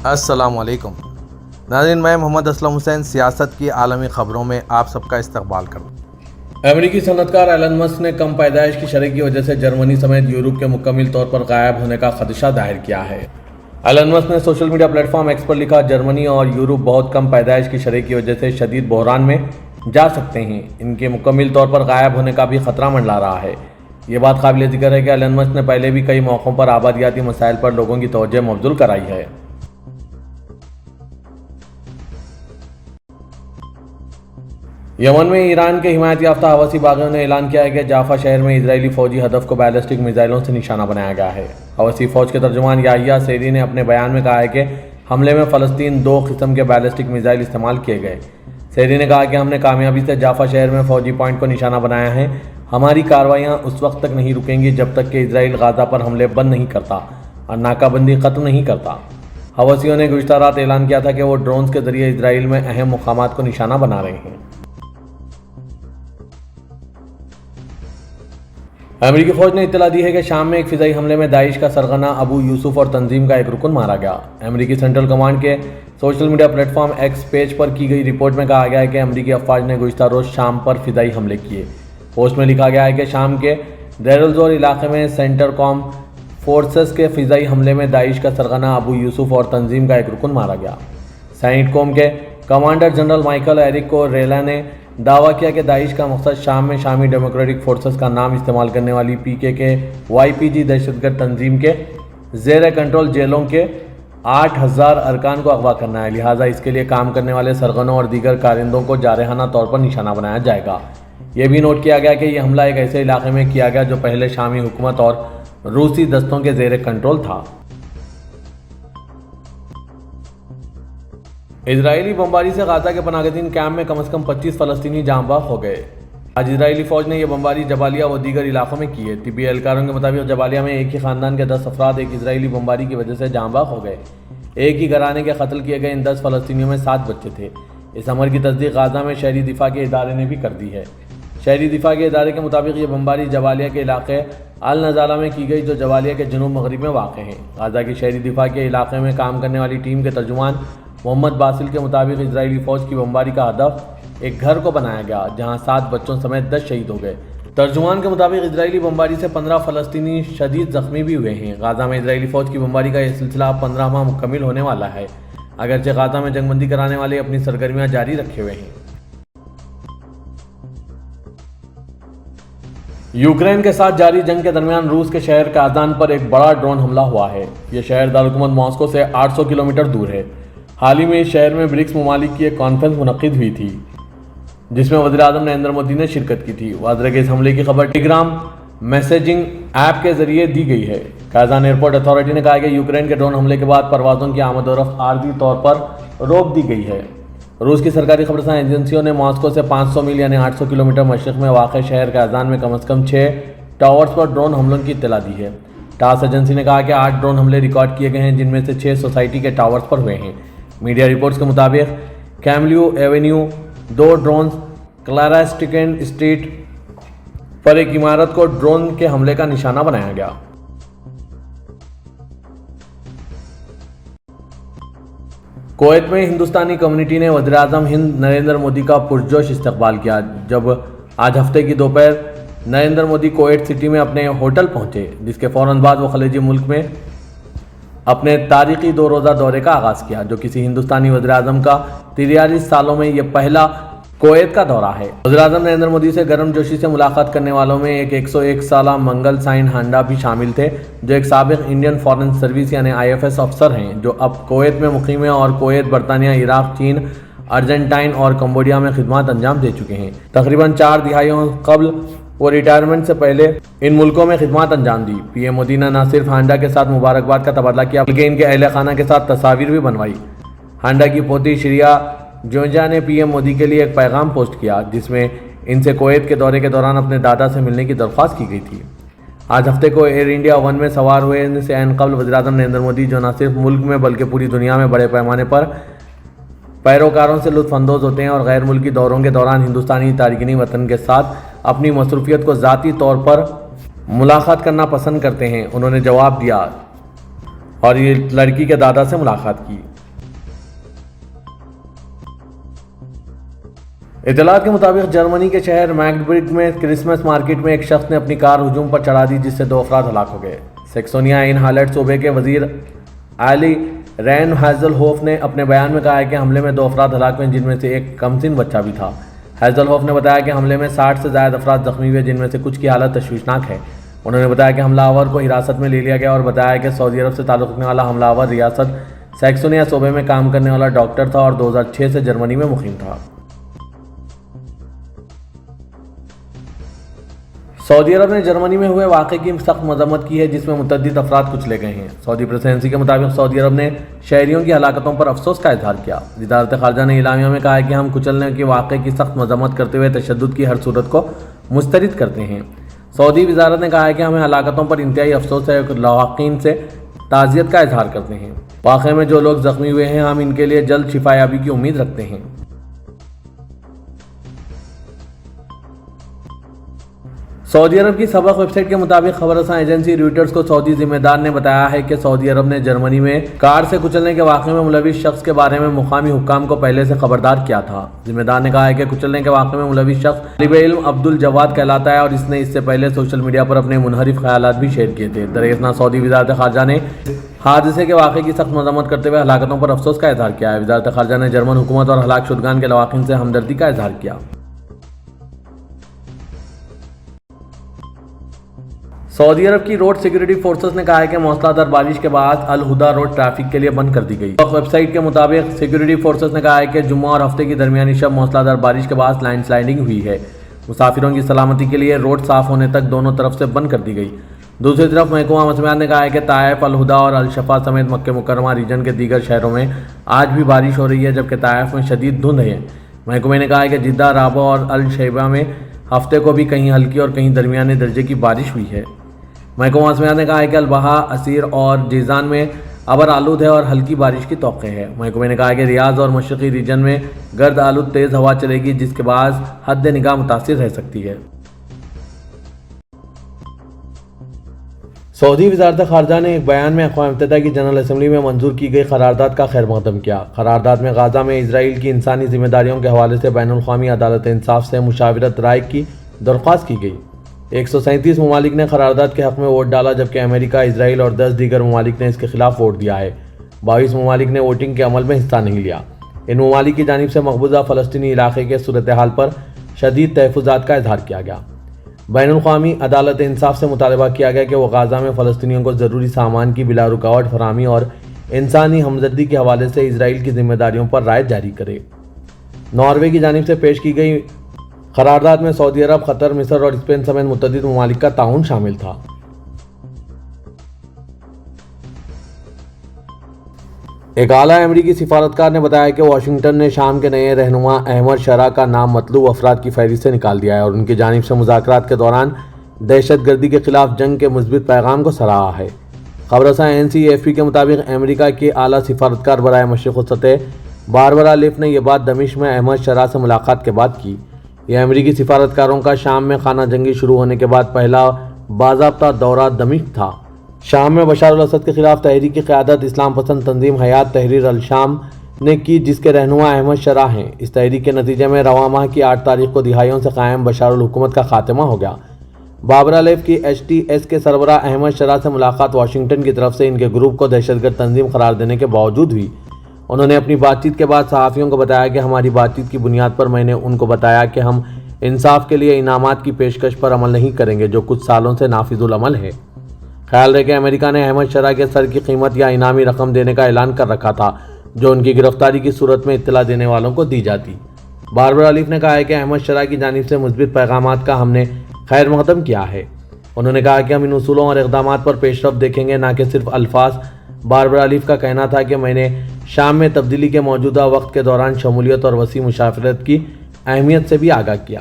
السلام علیکم ناظرین، میں محمد اسلم حسین سیاست کی عالمی خبروں میں آپ سب کا استقبال کرتا ہوں۔ امریکی صنعت کار ایلن مسک نے کم پیدائش کی شرح کی وجہ سے جرمنی سمیت یورپ کے مکمل طور پر غائب ہونے کا خدشہ ظاہر کیا ہے۔ ایلن مسک نے social media platform X پر لکھا، جرمنی اور یورپ بہت کم پیدائش کی شرح کی وجہ سے شدید بحران میں جا سکتے ہیں، ان کے مکمل طور پر غائب ہونے کا بھی خطرہ منڈلا رہا ہے۔ یہ بات قابل ذکر ہے کہ ایلن مسک نے پہلے بھی کئی موقعوں پر آبادیاتی مسائل پر لوگوں کی توجہ مبذول کرائی ہے۔ یمن میں ایران کے حمایت یافتہ حوثی باغیوں نے اعلان کیا ہے کہ جافا شہر میں اسرائیلی فوجی ہدف کو بیلسٹک میزائلوں سے نشانہ بنایا گیا ہے۔ حوثی فوج کے ترجمان یحییٰ سیری نے اپنے بیان میں کہا ہے کہ حملے میں فلسطین 2 قسم کے بیلسٹک میزائل استعمال کیے گئے۔ سیری نے کہا کہ ہم نے کامیابی سے جافا شہر میں فوجی پوائنٹ کو نشانہ بنایا ہے۔ ہماری کارروائیاں اس وقت تک نہیں رکیں گی جب تک کہ اسرائیل غزہ پر حملے بند نہیں کرتا اور ناکہ بندی ختم نہیں کرتا۔ حوثیوں نے گزشتہ رات اعلان کیا تھا کہ وہ ڈرونز کے ذریعے اسرائیل میں اہم مقامات کو نشانہ بنا رہے ہیں۔ امریکی فوج نے اطلاع دی ہے کہ شام میں ایک فضائی حملے میں داعش کا سرغنہ ابو یوسف اور تنظیم کا ایک رکن مارا گیا۔ امریکی سینٹرل کمانڈ کے social media platform X page پر کی گئی رپورٹ میں کہا گیا ہے کہ امریکی افواج نے گزشتہ روز شام پر فضائی حملے کیے۔ پوسٹ میں لکھا گیا ہے کہ شام کے دیر الزور علاقے میں سینٹر کام فورسز کے فضائی حملے میں داعش کا سرغنہ ابو یوسف اور تنظیم کا ایک رکن مارا گیا۔ سینٹ کوم کے کمانڈر جنرل مائیکل ایرک کو ریلا نے دعویٰ کیا کہ داعش کا مقصد شام میں شامی ڈیموکریٹک فورسز کا نام استعمال کرنے والی PKK-YPG دہشت گرد تنظیم کے زیر کنٹرول جیلوں کے 8000 ارکان کو اغوا کرنا ہے، لہٰذا اس کے لیے کام کرنے والے سرغنوں اور دیگر کارندوں کو جارحانہ طور پر نشانہ بنایا جائے گا۔ یہ بھی نوٹ کیا گیا کہ یہ حملہ ایک ایسے علاقے میں کیا گیا جو پہلے شامی حکومت اور روسی دستوں کے زیر کنٹرول تھا۔ اسرائیلی بمباری سے غزہ کے پناہ گزین کیمپ میں کم از کم 25 فلسطینی جاں بحق ہو گئے۔ آج اسرائیلی فوج نے یہ بمباری جبالیہ و دیگر علاقوں میں کی ہے۔ طبی اہلکاروں کے مطابق جبالیہ میں ایک ہی خاندان کے 10 افراد ایک اسرائیلی بمباری کی وجہ سے جاں بحق ہو گئے۔ ایک ہی گھرانے کے قتل کیے گئے ان 10 فلسطینیوں میں 7 بچے تھے۔ اس امر کی تصدیق غزہ میں شہری دفاع کے ادارے نے بھی کر دی ہے۔ شہری دفاع کے ادارے کے مطابق یہ بمباری جبالیہ کے علاقے النزالہ میں کی گئی جو جبالیہ کے جنوب مغرب میں واقع ہے۔ غزہ کی شہری دفاع کے علاقے میں کام کرنے والی ٹیم کے ترجمان محمد باسل کے مطابق اسرائیلی فوج کی بمباری کا ہدف ایک گھر کو بنایا گیا جہاں 7 بچوں سمیت 10 شہید ہو گئے۔ ترجمان کے مطابق اسرائیلی بمباری سے 15 فلسطینی شدید زخمی بھی ہوئے ہیں۔ غزہ میں اسرائیلی فوج کی بمباری کا یہ سلسلہ اب 15 ماہ مکمل ہونے والا ہے، اگرچہ غزہ میں جنگ بندی کرانے والے اپنی سرگرمیاں جاری رکھے ہوئے ہیں۔ یوکرین کے ساتھ جاری جنگ کے درمیان روس کے شہر کازان پر ایک بڑا ڈرون حملہ ہوا ہے۔ یہ شہر دارالحکومت ماسکو سے 800 کلومیٹر دور ہے۔ حال ہی میں اس شہر میں برکس ممالک کی ایک کانفرنس منعقد ہوئی تھی جس میں وزیر اعظم نریندر مودی نے شرکت کی تھی۔ واضح ہے کہ اس حملے کی خبر ٹیلی گرام میسیجنگ ایپ کے ذریعے دی گئی ہے۔ کازان ایئرپورٹ اتھارٹی نے کہا کہ یوکرین کے ڈرون حملے کے بعد پروازوں کی آمد و رفت عارضی طور پر روک دی گئی ہے۔ روس کی سرکاری خبرساں ایجنسیوں نے ماسکو سے 500 میل یعنی 800 کلومیٹر مشرق میں واقع شہر کازان میں کم از کم 6 ٹاورز پر ڈرون حملوں کی اطلاع دی ہے۔ ٹاس ایجنسی نے کہا کہ 8 ڈرون حملے ریکارڈ کیے گئے ہیں جن میں سے 6 سوسائٹی کے ٹاورز پر ہوئے ہیں۔ میڈیا رپورٹس کے مطابق کیملیو ایونیو 2 ڈرونز، کلاراسٹکن اسٹریٹ پر ایک عمارت کو ڈرون کے حملے کا نشانہ بنایا گیا۔ کویت میں ہندوستانی کمیونٹی نے وزیر اعظم ہند نریندر مودی کا پرجوش استقبال کیا جب آج ہفتے کی دوپہر نریندر مودی کویت سٹی میں اپنے ہوٹل پہنچے، جس کے فوراً بعد وہ خلیجی ملک میں اپنے تاریخی 2 روزہ دورے کا آغاز کیا جو کسی ہندوستانی وزیر اعظم کا 43 سالوں میں یہ پہلا کویت کا دورہ ہے۔ وزیر اعظم نریندر مودی سے گرم جوشی سے ملاقات کرنے والوں میں ایک 101 سالہ منگل سائن ہانڈا بھی شامل تھے جو ایک سابق انڈین فارن سروس یعنی IFS افسر ہیں جو اب کویت میں مقیم ہیں اور کویت، برطانیہ، عراق، چین، ارجنٹائن اور کمبوڈیا میں خدمات انجام دے چکے ہیں۔ تقریباً 4 دہائیوں قبل وہ ریٹائرمنٹ سے پہلے ان ملکوں میں خدمات انجام دی۔ PM مودی نے نہ صرف ہانڈا کے ساتھ مبارکباد کا تبادلہ کیا بلکہ ان کے اہل خانہ کے ساتھ تصاویر بھی بنوائی۔ ہانڈا کی پوتی شریا جوجا نے PM مودی کے لیے ایک پیغام پوسٹ کیا جس میں ان سے کویت کے دورے کے دوران اپنے دادا سے ملنے کی درخواست کی گئی تھی۔ آج ہفتے کو ایئر انڈیا ون میں سوار ہوئے ان سے عین قبل وزیر اعظم نریندر مودی جو نہ صرف ملک میں بلکہ پوری دنیا میں بڑے پیمانے پر پیروکاروں سے لطف اندوز ہوتے ہیں اور غیر ملکی دوروں کے دوران ہندوستانی تارکین وطن کے ساتھ اپنی مصروفیت کو ذاتی طور پر ملاقات کرنا پسند کرتے ہیں، انہوں نے جواب دیا اور یہ لڑکی کے دادا سے ملاقات کی۔ اطلاعات کے مطابق جرمنی کے شہر میگڈبرگ میں کرسمس مارکیٹ میں ایک شخص نے اپنی کار ہجوم پر چڑھا دی جس سے 2 افراد ہلاک ہو گئے۔ سیکسونیا ان ہالینڈ صوبے کے وزیر آلی رین ہیزل ہوف نے اپنے بیان میں کہا ہے کہ حملے میں 2 افراد ہلاک ہوئے جن میں سے ایک کمسن بچہ بھی تھا۔ ہیزل ہوف نے بتایا کہ حملے میں 60 سے زائد افراد زخمی ہوئے جن میں سے کچھ کی حالت تشویشناک ہے۔ انہوں نے بتایا کہ حملہ آور کو حراست میں لے لیا گیا اور بتایا کہ سعودی عرب سے تعلق رکھنے والا حملہ آور ریاست سیکسونیا صوبے میں کام کرنے والا ڈاکٹر تھا اور 2006 سے جرمنی میں مقیم تھا۔ سعودی عرب نے جرمنی میں ہوئے واقعے کی سخت مذمت کی ہے جس میں متعدد افراد کچلے گئے ہیں۔ سعودی پریسیڈنسی کے مطابق سعودی عرب نے شہریوں کی ہلاکتوں پر افسوس کا اظہار کیا۔ وزارت خارجہ نے اعلامیہ میں کہا ہے کہ ہم کچلنے کے واقعے کی سخت مذمت کرتے ہوئے تشدد کی ہر صورت کو مسترد کرتے ہیں۔ سعودی وزارت نے کہا ہے کہ ہمیں ہلاکتوں پر انتہائی افسوس ہے اور لاحقین سے تعزیت کا اظہار کرتے ہیں۔ واقعے میں جو لوگ زخمی ہوئے ہیں ہم ان کے لیے جلد شفا یابی کی امید رکھتے ہیں۔ سعودی عرب کی سبق ویب سائٹ کے مطابق خبر رساں ایجنسی رویٹرز کو سعودی ذمہ دار نے بتایا ہے کہ سعودی عرب نے جرمنی میں کار سے کچلنے کے واقعے میں ملوث شخص کے بارے میں مقامی حکام کو پہلے سے خبردار کیا تھا۔ ذمہ دار نے کہا ہے کہ کچلنے کے واقعے میں ملوث شخص طالب علم عبد الجواد کہلاتا ہے اور اس نے اس سے پہلے سوشل میڈیا پر اپنے منحرف خیالات بھی شیئر کیے تھے۔ در اثنا سعودی وزارت خارجہ نے حادثے کے واقعے کی سخت مذمت کرتے ہوئے ہلاکتوں پر افسوس کا اظہار کیا ہے۔ وزارت خارجہ نے جرمن حکومت اور ہلاک شدگان کے لواحقین سے ہمدردی کا اظہار کیا۔ سعودی عرب کی روڈ سیکیورٹی فورسز نے کہا ہے کہ موسلا دھار بارش کے بعد الہدا روڈ ٹریفک کے لیے بند کر دی گئی۔ ویب سائٹ کے مطابق سیکیورٹی فورسز نے کہا ہے کہ جمعہ اور ہفتے کی درمیانی شب موسلا دھار بارش کے بعد لینڈ سلائڈنگ ہوئی ہے۔ مسافروں کی سلامتی کے لیے روڈ صاف ہونے تک دونوں طرف سے بند کر دی گئی۔ دوسری طرف محکمہ موسمیات نے کہا ہے کہ طائف، الہدا اور الشفا سمیت مکہ مکرمہ ریجن کے دیگر شہروں میں آج بھی بارش ہو رہی ہے جبکہ طائف میں شدید دھند ہے۔ محکمے نے کہا ہے کہ جدہ، رابعہ اور الشیبہ میں ہفتے کو بھی کہیں ہلکی اور کہیں درمیانے درجے کی بارش ہوئی ہے۔ محکمہ موسمیات نے کہا ہے کہ البہا، عسیر اور جیزان میں ابر آلود ہے اور ہلکی بارش کی توقع ہے۔ محکمے نے کہا ہے کہ ریاض اور مشرقی ریجن میں گرد آلود تیز ہوا چلے گی جس کے باعث حد نگاہ متاثر رہ سکتی ہے۔ سعودی وزارت خارجہ نے ایک بیان میں اقوام متحدہ کی جنرل اسمبلی میں منظور کی گئی قرارداد کا خیر مقدم کیا۔ قرارداد میں غزہ میں اسرائیل کی انسانی ذمہ داریوں کے حوالے سے بین الاقوامی عدالت انصاف سے مشاورت رائے کی درخواست کی گئی۔ 137 ممالک نے قرارداد کے حق میں ووٹ ڈالا جبکہ امریکہ، اسرائیل اور 10 دیگر ممالک نے اس کے خلاف ووٹ دیا ہے۔ 22 ممالک نے ووٹنگ کے عمل میں حصہ نہیں لیا۔ ان ممالک کی جانب سے مقبوضہ فلسطینی علاقے کے صورتحال پر شدید تحفظات کا اظہار کیا گیا۔ بین الاقوامی عدالت انصاف سے مطالبہ کیا گیا کہ وہ غزہ میں فلسطینیوں کو ضروری سامان کی بلا رکاوٹ فراہمی اور انسانی ہمدردی کے حوالے سے اسرائیل کی ذمہ داریوں پر رائے جاری کرے۔ ناروے کی جانب سے پیش کی گئی قرارداد میں سعودی عرب، قطر، مصر اور اسپین سمیت متعدد ممالک کا تعاون شامل تھا۔ ایک اعلیٰ امریکی سفارتکار نے بتایا کہ واشنگٹن نے شام کے نئے رہنما احمد شرح کا نام مطلوب افراد کی فہرست سے نکال دیا ہے اور ان کی جانب سے مذاکرات کے دوران دہشت گردی کے خلاف جنگ کے مثبت پیغام کو سراہا ہے۔ خبر رساں NCAFP کے مطابق امریکہ کی اعلیٰ سفارتکار برائے مشرق وسطی باربرا لیف نے یہ بات دمشق میں احمد شرح سے ملاقات کے بعد کی۔ یہ امریکی سفارتکاروں کا شام میں خانہ جنگی شروع ہونے کے بعد پہلا باضابطہ دورہ دمشق تھا۔ شام میں بشار الاسد کے خلاف تحریک کی قیادت اسلام پسند تنظیم حیات تحریر الشام نے کی جس کے رہنما احمد شرح ہیں۔ اس تحریک کے نتیجے میں رواں ماہ کی 8 تاریخ کو دہائیوں سے قائم بشار الحکومت کا خاتمہ ہو گیا۔ باربرا لیف کی HTS کے سربراہ احمد شرح سے ملاقات واشنگٹن کی طرف سے ان کے گروپ کو دہشت گرد تنظیم قرار دینے کے باوجود ہوئی۔ انہوں نے اپنی بات چیت کے بعد صحافیوں کو بتایا کہ ہماری بات چیت کی بنیاد پر میں نے ان کو بتایا کہ ہم انصاف کے لیے انعامات کی پیشکش پر عمل نہیں کریں گے جو کچھ سالوں سے نافذ العمل ہے۔ خیال رہے کہ امریکہ نے احمد شرح کے سر کی قیمت یا انعامی رقم دینے کا اعلان کر رکھا تھا جو ان کی گرفتاری کی صورت میں اطلاع دینے والوں کو دی جاتی۔ باربرا لیف نے کہا ہے کہ احمد شرح کی جانب سے مثبت پیغامات کا ہم نے خیر مقدم کیا ہے۔ انہوں نے کہا کہ ہم ان اصولوں اور اقدامات پر پیش رفت دیکھیں گے نہ کہ صرف الفاظ۔ باربرا لیف کا کہنا تھا کہ میں نے شام میں تبدیلی کے موجودہ وقت کے دوران شمولیت اور وسیع مشارکت کی اہمیت سے بھی آگاہ کیا۔